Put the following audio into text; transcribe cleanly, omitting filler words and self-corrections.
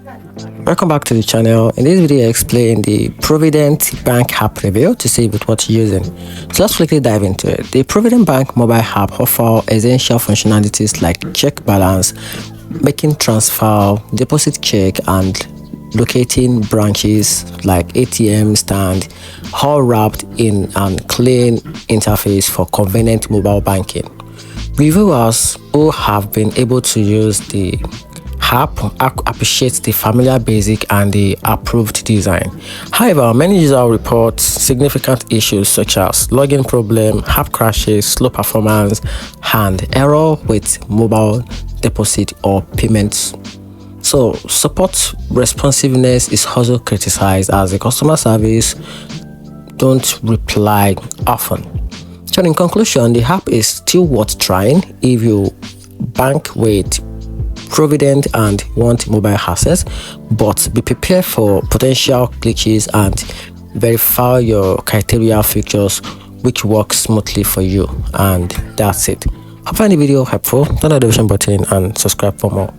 Welcome back to the channel. In this video I explain the Provident Bank app review to see with what you're using. So let's quickly dive into it. The Provident Bank mobile app offers essential functionalities like check balance, making transfer, deposit check, and locating branches like ATM stand, all wrapped in a clean interface for convenient mobile banking. Reviewers who have been able to use the app appreciate the familiar basic and the approved design. However, many users report significant issues such as login problem, app crashes, slow performance, and error with mobile deposit or payments. So, support responsiveness is also criticized as the customer service don't reply often. So, in conclusion, the app is still worth trying if you bank with Provident and want mobile access, but be prepared for potential glitches and verify your criteria features which work smoothly for you. And that's it. I find the video helpful. Turn on the notification button and subscribe for more.